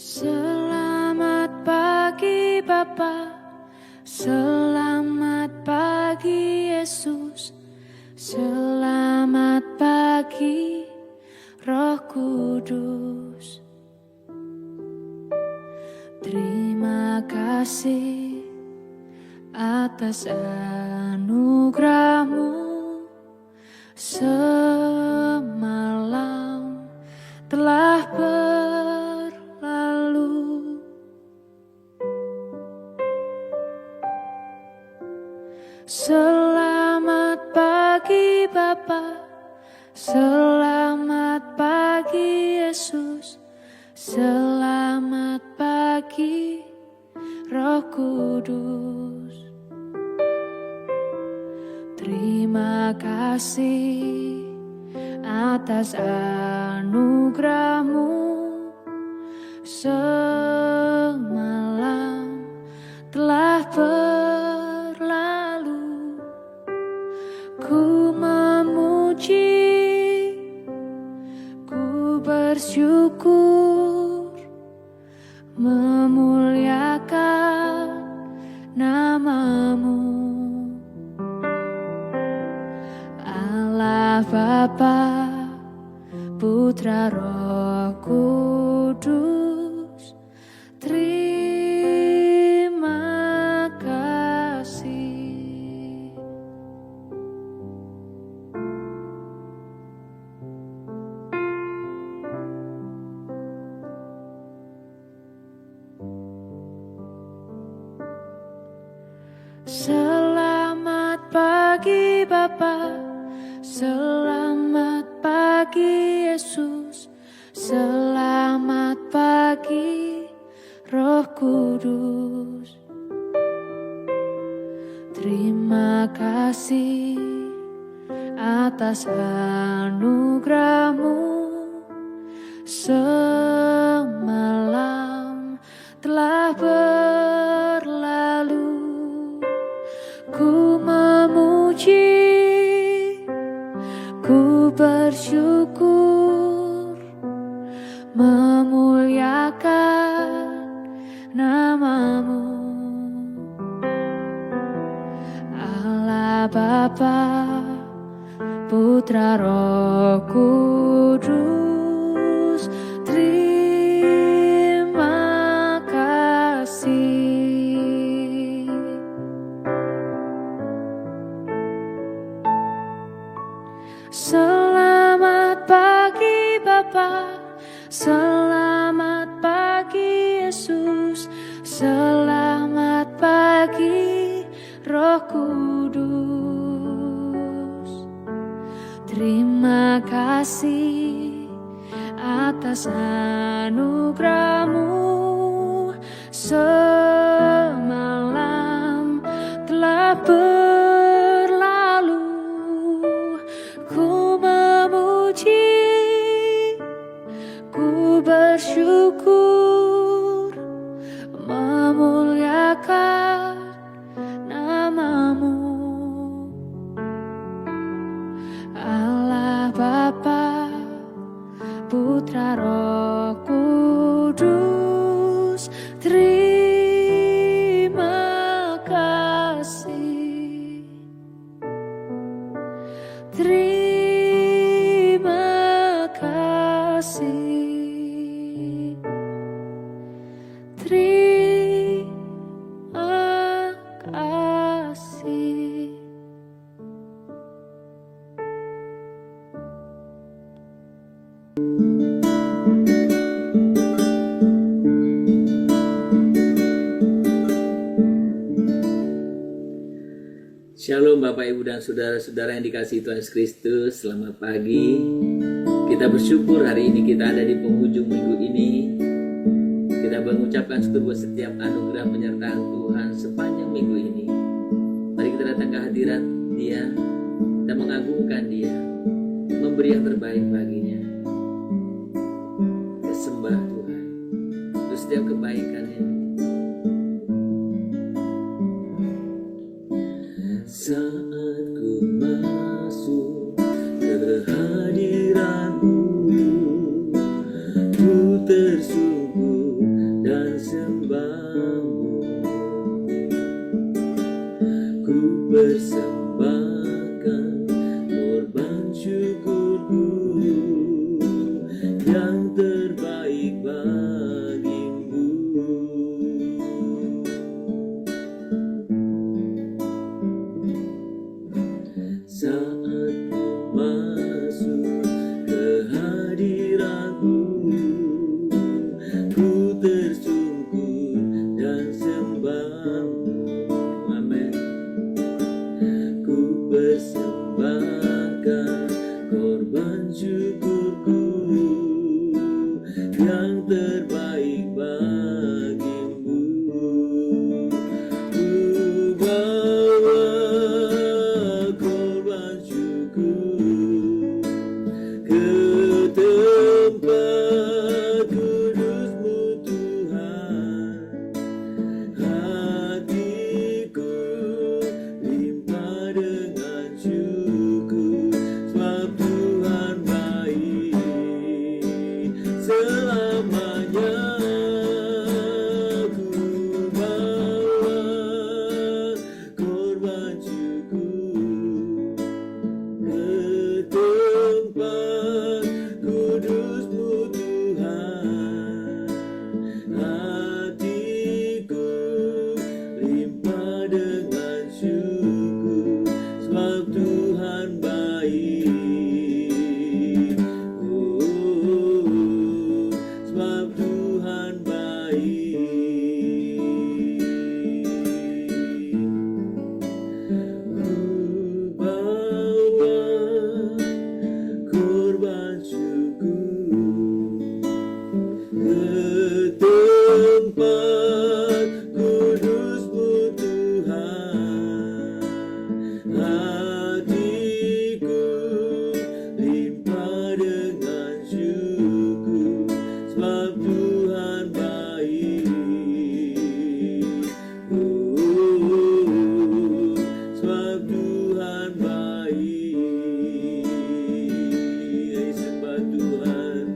Selamat pagi Bapa, selamat pagi Yesus, selamat pagi Roh Kudus. Terima kasih atas anugerah-Mu. Semalam telah berlalu, selamat pagi Bapa, selamat pagi Yesus, selamat pagi Roh Kudus. Terima kasih atas anugerah-Mu. Semalam telah berlalu, ku memuji, ku bersyukur, memuliakan nama-Mu. Allah Bapa, Putra Roh Kudus, terima kasih. Selamat pagi Bapa, selamat pagi Yesus, selamat pagi Roh Kudus. Terima kasih atas anugerah-Mu. Semalam telah berlalu, ku memuji, ku bersyukur, memuliakan nama-Mu. Allah Bapa, Putra Roh Kudus, terima kasih. Selamat pagi Bapa, selamat pagi Yesus, selamat pagi Roh Kudus. Terima kasih atas anugerah-Mu. Semalam telah berlalu, ku memuji, ku bersyukur, memuliakan nama-Mu. Allah Bapa, Putra Roh Kudus, terima kasih. Terima kasih. Terima kasih. Shalom Bapak Ibu dan Saudara-saudara yang dikasihi Tuhan Yesus Kristus. Selamat pagi. Kita bersyukur hari ini kita ada di penghujung minggu ini. Kita mengucapkan syukur buat setiap anugerah penyertaan Tuhan sepanjang minggu ini. Mari kita datang ke hadirat Dia dan mengagungkan Dia, memberi yang terbaik baginya. Kita sembah Tuhan untuk setiap kebaikannya. Saat ku masuk ke hadirat-Mu, ku tersungguh bagimu. Saat ku masuk ke hadiratmu, ku tersungkur dan sembahmu. Amin. Ku persembahkan korban syukurku yang terbaik bagimu. Ku bawa korban syukur ke tempat kudus-Mu Tuhan. Hatiku limpah dengan syukur, sebab Tuhan baik selamanya. Ku bawa korban syukur ke tempat kudus-Mu Tuhan. Hatiku limpah dengan syukur, sebab Tuhan baik. Oh, sebab Tuhan baik. Ku bawa korban syukur ke tempat kudus-Mu Tuhan. Hatiku limpah dengan syukur, sebab Tuhan baik. Oh, sebab Tuhan baik. Sembah Tuhan,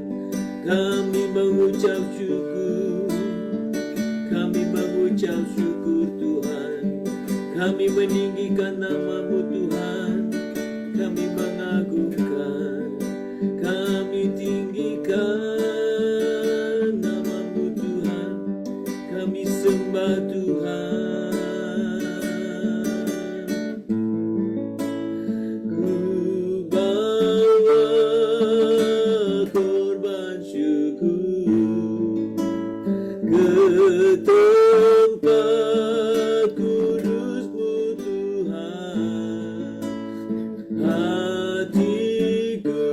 kami mengucap syukur, kami mengucap syukur Tuhan. Kami meninggikan nama-Mu Tuhan, kami mengagungkan, kami tinggikan nama-Mu Tuhan, kami sembah Tuhan. Ku bawa korban syukur ke tempat kudus-Mu Tuhan. Hatiku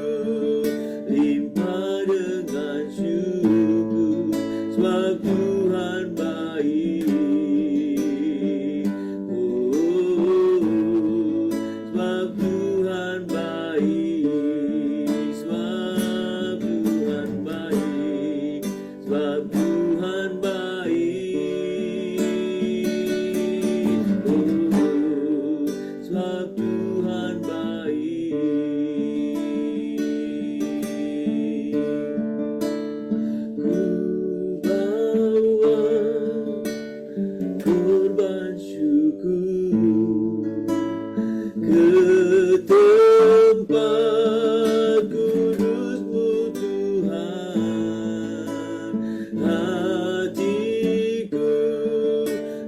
limpah dengan syukur, sebab Tuhan baik. Oh, sebab Tuhan baik, sebab Tuhan baik, sebab Tuhan baik. Oh, sebab Tuhan baik. Ku bawa korban syukur ke tempat kudus-Mu Tuhan. Hatiku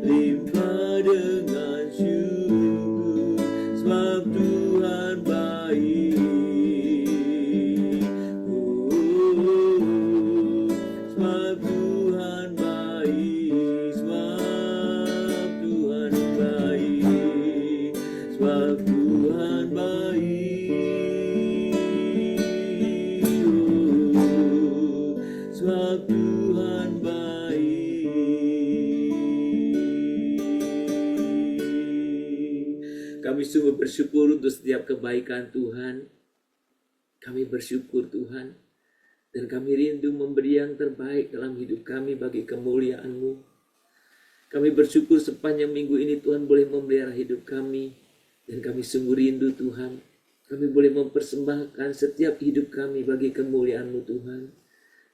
limpah dengan syukur, sebab Tuhan baik. Oh, sebab Tuhan baik, sebab Tuhan baik, sebab Tuhan baik. Oh, sebab Tuhan baik. Kami sungguh bersyukur untuk setiap kebaikan Tuhan. Kami bersyukur Tuhan, dan kami rindu memberi yang terbaik dalam hidup kami bagi kemuliaan-Mu. Kami bersyukur sepanjang minggu ini Tuhan boleh memelihara hidup kami, dan kami sungguh rindu Tuhan. Kami boleh mempersembahkan setiap hidup kami bagi kemuliaan-Mu Tuhan.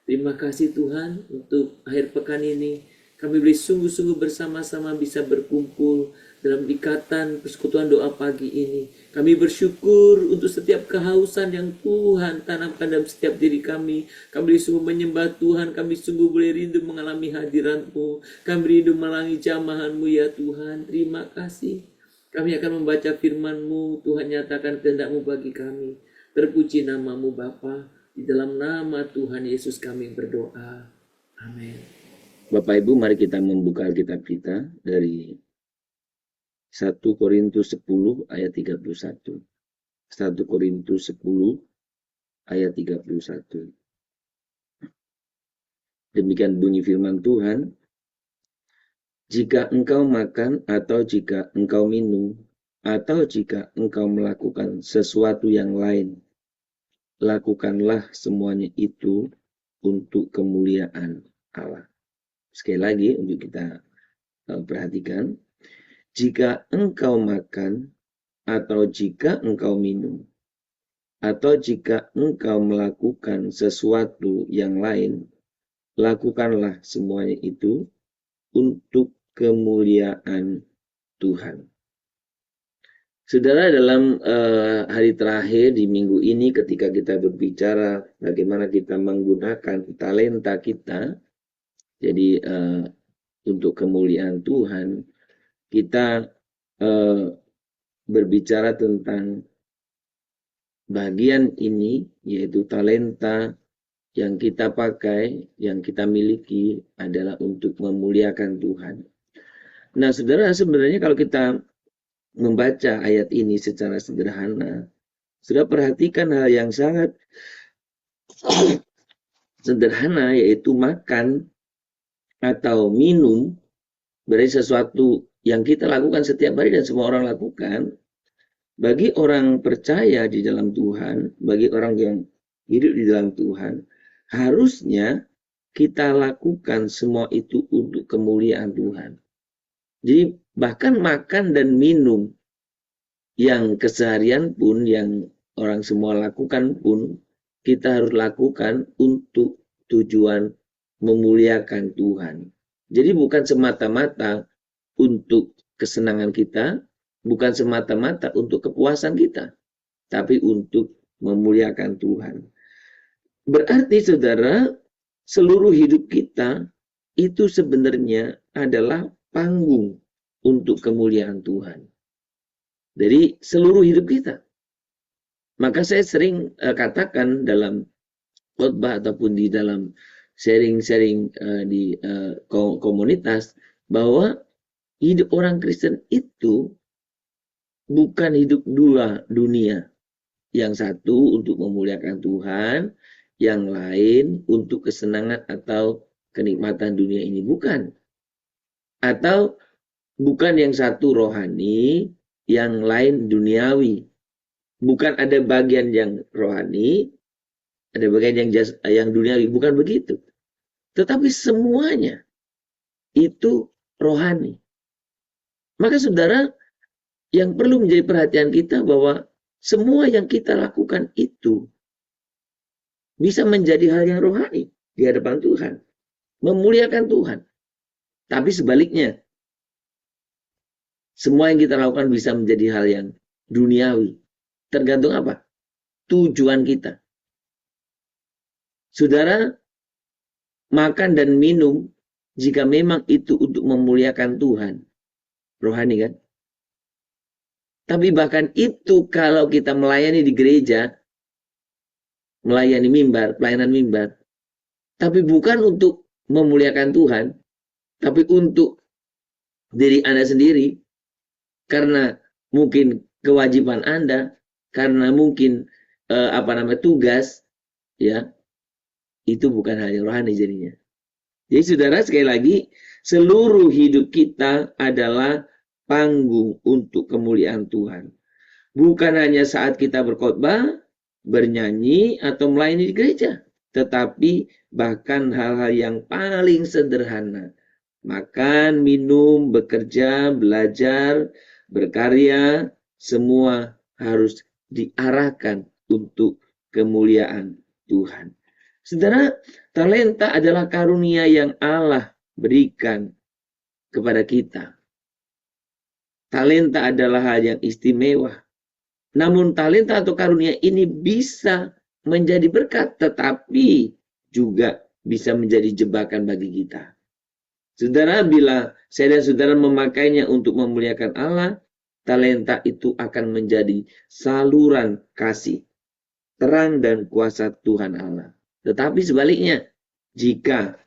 Terima kasih Tuhan untuk akhir pekan ini. Kami boleh sungguh-sungguh bersama-sama bisa berkumpul dalam ikatan persekutuan doa pagi ini. Kami bersyukur untuk setiap kehausan yang Tuhan tanamkan dalam setiap diri kami. Kami sungguh menyembah Tuhan, kami sungguh boleh rindu mengalami hadirat-Mu. Kami rindu melangi jamahan-Mu ya Tuhan. Terima kasih. Kami akan membaca firman-Mu, Tuhan nyatakan kehendak-Mu bagi kami. Terpuji nama-Mu Bapa. Di dalam nama Tuhan Yesus kami berdoa. Amin. Bapak Ibu, mari kita membuka Alkitab kita dari 1 Korintus 10 ayat 31. 1 Korintus 10 ayat 31. Demikian bunyi firman Tuhan. Jika engkau makan atau jika engkau minum atau jika engkau melakukan sesuatu yang lain, lakukanlah semuanya itu untuk kemuliaan Allah. Sekali lagi untuk kita perhatikan. Jika engkau makan atau jika engkau minum atau jika engkau melakukan sesuatu yang lain, lakukanlah semuanya itu untuk kemuliaan Tuhan. Saudara, dalam hari terakhir di minggu ini ketika kita berbicara bagaimana kita menggunakan talenta kita, jadi untuk kemuliaan Tuhan, kita berbicara tentang bagian ini, yaitu talenta yang kita pakai, yang kita miliki adalah untuk memuliakan Tuhan. Nah, saudara, sebenarnya kalau kita membaca ayat ini secara sederhana, sudah perhatikan hal yang sangat sederhana, yaitu makan atau minum, berarti sesuatu yang kita lakukan setiap hari dan semua orang lakukan. Bagi orang percaya di dalam Tuhan, bagi orang yang hidup di dalam Tuhan, harusnya kita lakukan semua itu untuk kemuliaan Tuhan. Jadi bahkan makan dan minum yang keseharian pun, yang orang semua lakukan pun, kita harus lakukan untuk tujuan memuliakan Tuhan. Jadi bukan semata-mata untuk kesenangan kita, bukan semata-mata untuk kepuasan kita, tapi untuk memuliakan Tuhan. Berarti saudara, seluruh hidup kita itu sebenarnya adalah panggung untuk kemuliaan Tuhan. Dari seluruh hidup kita. Maka saya sering katakan dalam khotbah ataupun di dalam sharing-sharing di komunitas, bahwa hidup orang Kristen itu bukan hidup dua dunia. Yang satu untuk memuliakan Tuhan, yang lain untuk kesenangan atau kenikmatan dunia ini. Bukan. Atau bukan yang satu rohani, yang lain duniawi. Bukan ada bagian yang rohani, ada bagian yang duniawi. Bukan begitu. Tetapi semuanya itu rohani. Maka saudara, yang perlu menjadi perhatian kita bahwa semua yang kita lakukan itu bisa menjadi hal yang rohani di hadapan Tuhan. Memuliakan Tuhan. Tapi sebaliknya, semua yang kita lakukan bisa menjadi hal yang duniawi. Tergantung apa? Tujuan kita. Saudara, makan dan minum, jika memang itu untuk memuliakan Tuhan, rohani kan? Tapi bahkan itu kalau kita melayani di gereja, melayani mimbar, pelayanan mimbar, tapi bukan untuk memuliakan Tuhan, tapi untuk diri Anda sendiri, karena mungkin kewajiban Anda, karena mungkin tugas, ya, itu bukan hal yang rohani jadinya. Jadi saudara, sekali lagi, seluruh hidup kita adalah panggung untuk kemuliaan Tuhan. Bukan hanya saat kita berkhotbah, bernyanyi, atau melayani di gereja. Tetapi bahkan hal-hal yang paling sederhana. Makan, minum, bekerja, belajar, berkarya, semua harus diarahkan untuk kemuliaan Tuhan. Saudara, talenta adalah karunia yang Allah berikan kepada kita. talenta adalah hal yang istimewa. Namun talenta atau karunia ini bisa menjadi berkat, tetapi juga bisa menjadi jebakan bagi kita. Saudara, bila saya dan saudara memakainya untuk memuliakan Allah, talenta itu akan menjadi saluran kasih, terang dan kuasa Tuhan Allah. Tetapi sebaliknya, jika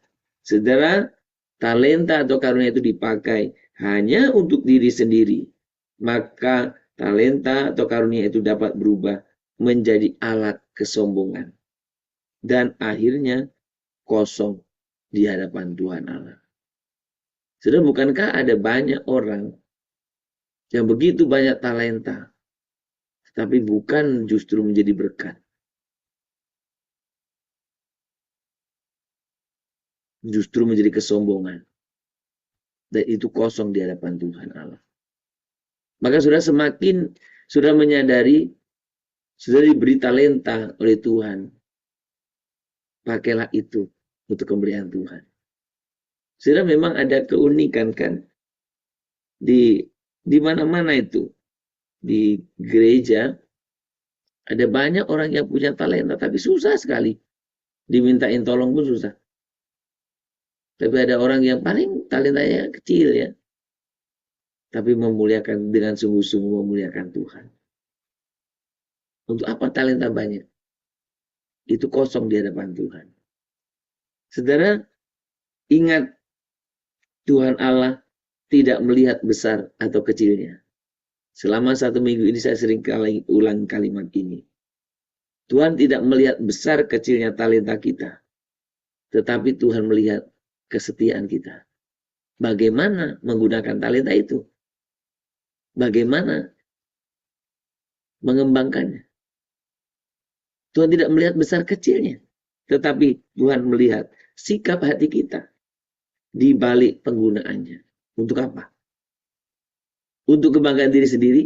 saudara talenta atau karunia itu dipakai hanya untuk diri sendiri, maka talenta atau karunia itu dapat berubah menjadi alat kesombongan. Dan akhirnya kosong di hadapan Tuhan Allah. Saudara, bukankah ada banyak orang yang begitu banyak talenta, tapi bukan justru menjadi berkat. Justru menjadi kesombongan. Dan itu kosong di hadapan Tuhan Allah. Maka sudah semakin sudah menyadari, sudah diberi talenta oleh Tuhan. Pakailah itu untuk kemuliaan Tuhan. Sudah memang ada keunikan kan di mana-mana itu. Di gereja ada banyak orang yang punya talenta tapi susah sekali. Dimintain tolong pun susah. Tapi ada orang yang paling talentanya kecil ya. Tapi memuliakan dengan sungguh-sungguh memuliakan Tuhan. Untuk apa talenta banyak? Itu kosong di hadapan Tuhan. Saudara, ingat Tuhan Allah tidak melihat besar atau kecilnya. Selama 1 minggu ini saya sering kali ulang kalimat ini. Tuhan tidak melihat besar kecilnya talenta kita. Tetapi Tuhan melihat kesetiaan kita. Bagaimana menggunakan talenta itu? Bagaimana mengembangkannya? Tuhan tidak melihat besar kecilnya. Tetapi Tuhan melihat sikap hati kita di balik penggunaannya. Untuk apa? Untuk kebanggaan diri sendiri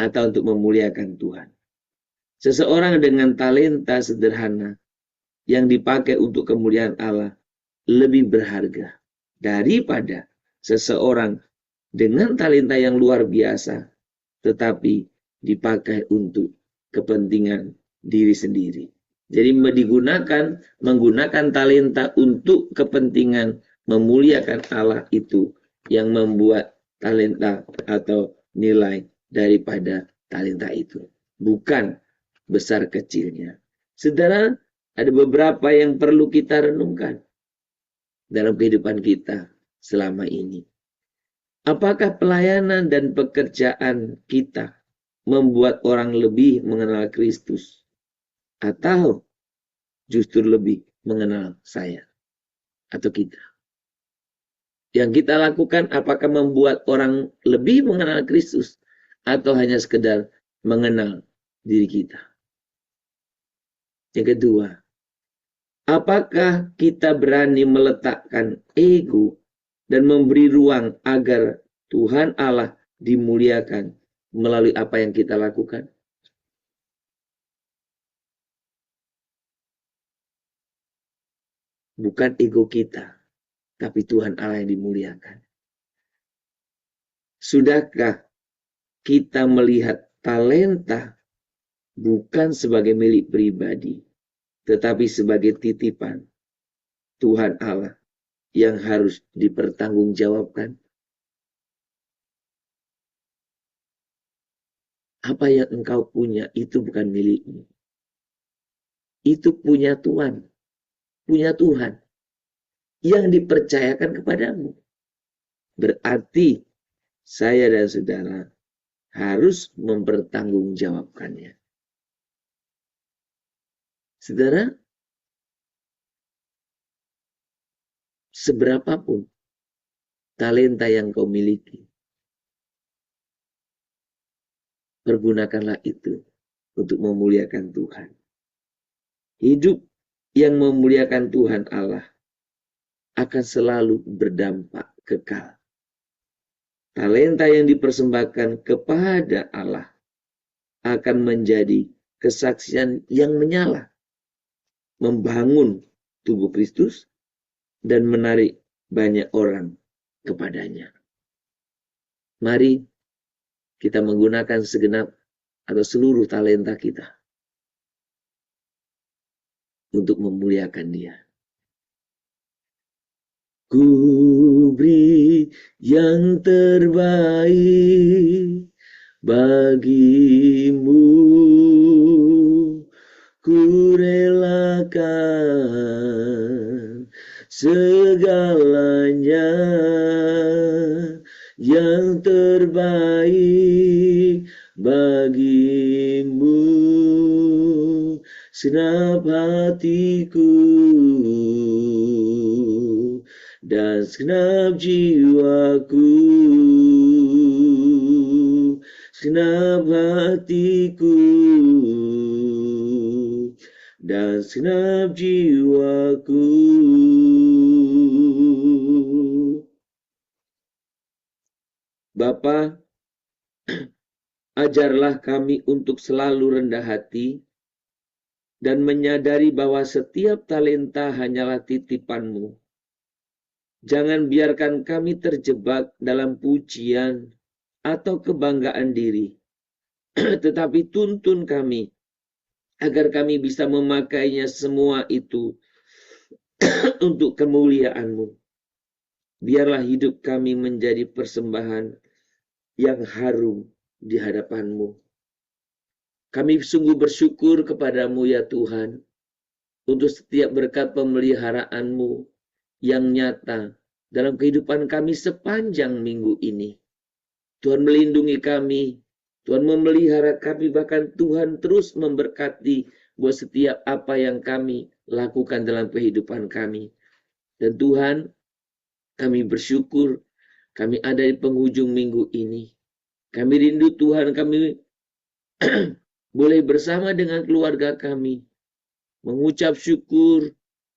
atau untuk memuliakan Tuhan. Seseorang dengan talenta sederhana yang dipakai untuk kemuliaan Allah lebih berharga daripada seseorang dengan talenta yang luar biasa tetapi dipakai untuk kepentingan diri sendiri. Jadi menggunakan talenta untuk kepentingan memuliakan Allah itu yang membuat talenta atau nilai daripada talenta itu. Bukan besar kecilnya. Saudara, ada beberapa yang perlu kita renungkan dalam kehidupan kita selama ini. Apakah pelayanan dan pekerjaan kita membuat orang lebih mengenal Kristus? Atau justru lebih mengenal saya atau kita? Yang kita lakukan apakah membuat orang lebih mengenal Kristus atau hanya sekedar mengenal diri kita? Yang kedua, apakah kita berani meletakkan ego dan memberi ruang agar Tuhan Allah dimuliakan melalui apa yang kita lakukan? Bukan ego kita, tapi Tuhan Allah yang dimuliakan. Sudahkah kita melihat talenta bukan sebagai milik pribadi, tetapi sebagai titipan Tuhan Allah yang harus dipertanggungjawabkan? Apa yang engkau punya itu bukan milikmu. Itu punya Tuhan. Punya Tuhan yang dipercayakan kepadamu. Berarti saya dan saudara harus mempertanggungjawabkannya. Saudara, seberapapun talenta yang kau miliki, pergunakanlah itu untuk memuliakan Tuhan. Hidup yang memuliakan Tuhan Allah akan selalu berdampak kekal. Talenta yang dipersembahkan kepada Allah akan menjadi kesaksian yang menyala, membangun tubuh Kristus dan menarik banyak orang kepadanya. Mari kita menggunakan segenap atau seluruh talenta kita untuk memuliakan Dia. Ku beri yang terbaik bagimu, ku relakan segalanya, yang terbaik bagimu, segenap hatiku dan segenap jiwaku, segenap hatiku dan segenap jiwaku. Bapa, ajarlah kami untuk selalu rendah hati dan menyadari bahwa setiap talenta hanyalah titipan-Mu. Jangan biarkan kami terjebak dalam pujian atau kebanggaan diri, tetapi tuntun kami agar kami bisa memakainya semua itu untuk kemuliaan-Mu. Biarlah hidup kami menjadi persembahan yang harum di hadapan-Mu. Kami sungguh bersyukur kepadamu ya Tuhan, untuk setiap berkat pemeliharaan-Mu yang nyata dalam kehidupan kami sepanjang minggu ini. Tuhan melindungi kami, Tuhan memelihara kami, bahkan Tuhan terus memberkati buat setiap apa yang kami lakukan dalam kehidupan kami. Dan Tuhan, kami bersyukur kami ada di penghujung minggu ini. Kami rindu Tuhan, kami boleh bersama dengan keluarga kami, mengucap syukur,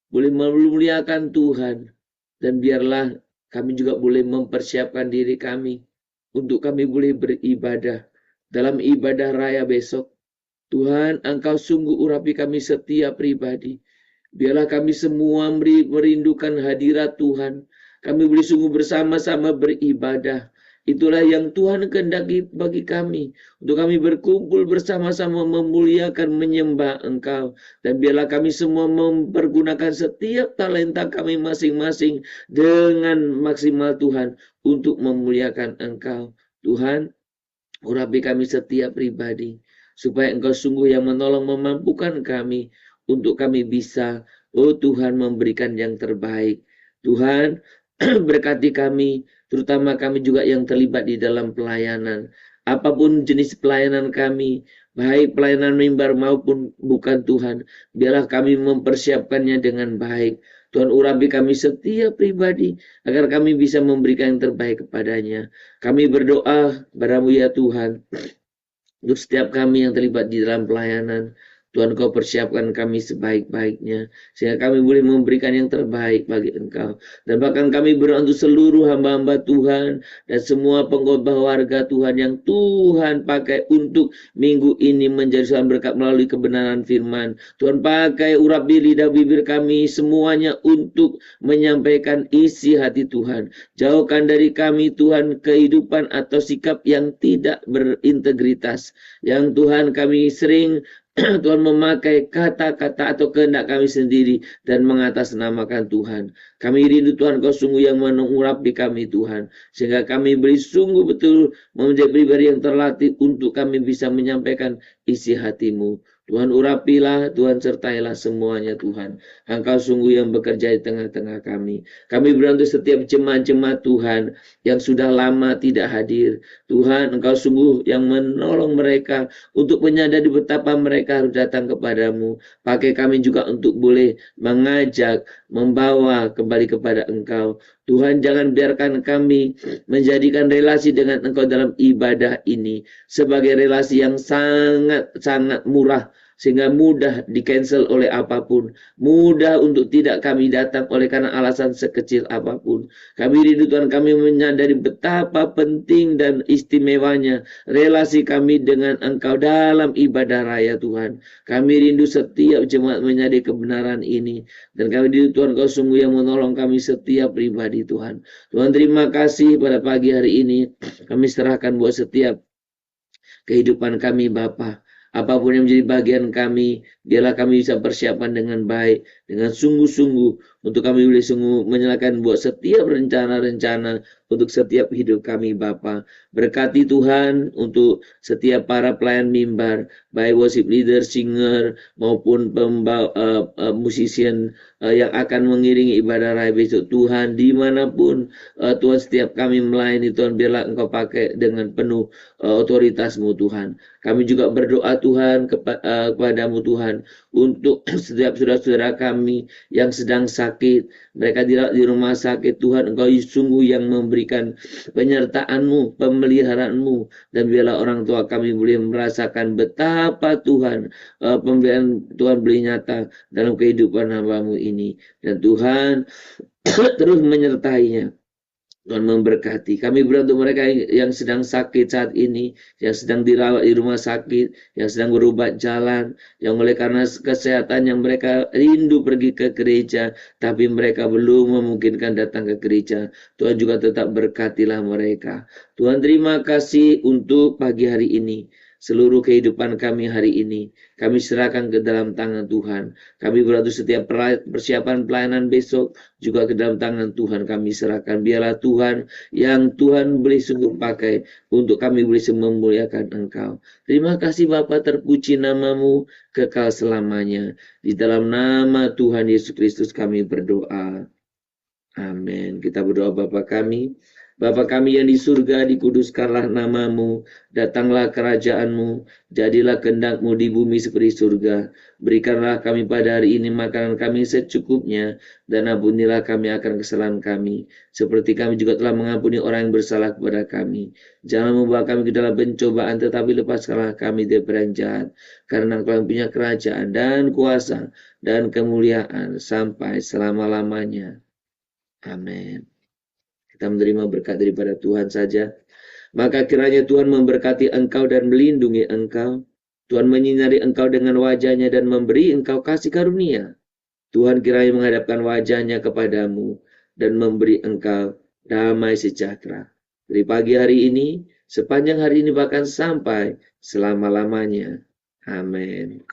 boleh memuliakan Tuhan, dan biarlah kami juga boleh mempersiapkan diri kami untuk kami boleh beribadah dalam ibadah raya besok. Tuhan, Engkau sungguh urapi kami setiap pribadi. Biarlah kami semua merindukan hadirat Tuhan. Kami boleh sungguh bersama-sama beribadah. Itulah yang Tuhan kehendaki bagi kami. Untuk kami berkumpul bersama-sama memuliakan, menyembah Engkau. Dan biarlah kami semua mempergunakan setiap talenta kami masing-masing dengan maksimal Tuhan untuk memuliakan Engkau. Tuhan, urapi kami setiap pribadi. Supaya Engkau sungguh yang menolong memampukan kami untuk kami bisa, oh Tuhan, memberikan yang terbaik. Tuhan, berkati kami, terutama kami juga yang terlibat di dalam pelayanan. Apapun jenis pelayanan kami, baik pelayanan mimbar maupun bukan Tuhan, biarlah kami mempersiapkannya dengan baik. Tuhan, urapi kami setiap pribadi, agar kami bisa memberikan yang terbaik kepadanya. Kami berdoa kepadamu ya Tuhan, untuk setiap kami yang terlibat di dalam pelayanan. Tuhan, Kau persiapkan kami sebaik-baiknya, sehingga kami boleh memberikan yang terbaik bagi Engkau. Dan bahkan kami berdoa untuk seluruh hamba-hamba Tuhan, dan semua pengkhotbah warga Tuhan yang Tuhan pakai untuk minggu ini menjadi suatu berkat melalui kebenaran firman. Tuhan, pakai urapi lidah bibir kami semuanya untuk menyampaikan isi hati Tuhan. Jauhkan dari kami Tuhan kehidupan atau sikap yang tidak berintegritas, yang Tuhan kami sering Tuhan memakai kata-kata atau kehendak kami sendiri dan mengatasnamakan Tuhan. Kami rindu Tuhan, Kau sungguh yang mengurapi kami Tuhan, sehingga kami beri sungguh betul menjadi pribadi yang terlatih untuk kami bisa menyampaikan isi hati-Mu. Tuhan, urapilah, Tuhan sertailah semuanya Tuhan. Engkau sungguh yang bekerja di tengah-tengah kami. Kami berdoa untuk setiap jemaat-jemaat Tuhan yang sudah lama tidak hadir. Tuhan, Engkau sungguh yang menolong mereka untuk menyadari betapa mereka harus datang kepadamu. Pakai kami juga untuk boleh mengajak, membawa kembali kepada Engkau. Tuhan, jangan biarkan kami menjadikan relasi dengan Engkau dalam ibadah ini sebagai relasi yang sangat-sangat murah, sehingga mudah di-cancel oleh apapun, mudah untuk tidak kami datang oleh karena alasan sekecil apapun. Kami rindu Tuhan, kami menyadari betapa penting dan istimewanya relasi kami dengan Engkau dalam ibadah raya Tuhan. Kami rindu setiap jemaat menyadari kebenaran ini, dan kami rindu Tuhan, Kau sungguh yang menolong kami setiap pribadi Tuhan. Tuhan, terima kasih pada pagi hari ini kami serahkan buat setiap kehidupan kami Bapa. Apapun yang menjadi bagian kami, biarlah kami bisa persiapan dengan baik, dengan sungguh-sungguh, untuk kami boleh sungguh menyerahkan buat setiap rencana-rencana untuk setiap hidup kami Bapa. Berkati Tuhan untuk setiap para pelayan mimbar, baik worship leader, singer, maupun musician yang akan mengiringi ibadah raya besok. Tuhan, dimanapun Tuhan setiap kami melayani Tuhan, biarlah Engkau pakai dengan penuh otoritas-Mu Tuhan. Kami juga berdoa Tuhan kepadamu Tuhan untuk setiap saudara-saudara kami yang sedang sakit, mereka dirawat di rumah sakit Tuhan. Engkau sungguh yang memberikan penyertaan-Mu, pemeliharaanmu, dan biarlah orang tua kami boleh merasakan betapa Tuhan pemberian Tuhan boleh nyata dalam kehidupan hamba-Mu ini, dan Tuhan terus menyertainya. Tuhan memberkati. Kami berdoa untuk mereka yang sedang sakit saat ini, yang sedang dirawat di rumah sakit, yang sedang berobat jalan, yang oleh karena kesehatan yang mereka rindu pergi ke gereja, tapi mereka belum memungkinkan datang ke gereja. Tuhan juga tetap berkatilah mereka. Tuhan, terima kasih untuk pagi hari ini. Seluruh kehidupan kami hari ini, kami serahkan ke dalam tangan Tuhan. Kami berdoa setiap persiapan pelayanan besok juga ke dalam tangan Tuhan kami serahkan. Biarlah Tuhan yang Tuhan boleh sungguh pakai untuk kami boleh memuliakan Engkau. Terima kasih Bapa, terpuji namamu kekal selamanya. Di dalam nama Tuhan Yesus Kristus kami berdoa. Amin. Kita berdoa Bapa kami. Bapa kami yang di surga, dikuduskanlah namamu, datanglah kerajaanmu, jadilah kehendak-Mu di bumi seperti surga. Berikanlah kami pada hari ini makanan kami secukupnya, dan ampunilah kami akan kesalahan kami, seperti kami juga telah mengampuni orang yang bersalah kepada kami. Jangan membawa kami ke dalam pencobaan, tetapi lepaskanlah kami dari yang jahat, karena Engkau yang punya kerajaan dan kuasa dan kemuliaan sampai selama-lamanya. Amin. Kita menerima berkat daripada Tuhan saja. Maka kiranya Tuhan memberkati engkau dan melindungi engkau. Tuhan menyinari engkau dengan wajahnya dan memberi engkau kasih karunia. Tuhan kiranya menghadapkan wajahnya kepadamu dan memberi engkau damai sejahtera. Dari pagi hari ini, sepanjang hari ini, bahkan sampai selama-lamanya. Amin.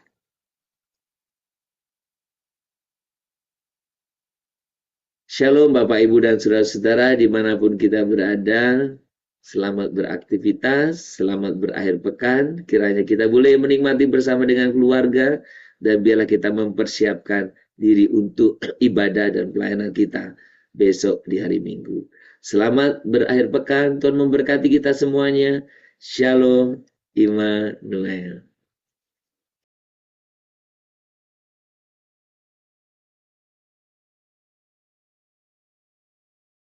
Shalom Bapak Ibu dan Saudara-saudara dimanapun kita berada. Selamat beraktivitas, selamat berakhir pekan. Kiranya kita boleh menikmati bersama dengan keluarga, dan biarlah kita mempersiapkan diri untuk ibadah dan pelayanan kita besok di hari Minggu. Selamat berakhir pekan, Tuhan memberkati kita semuanya. Shalom Immanuel.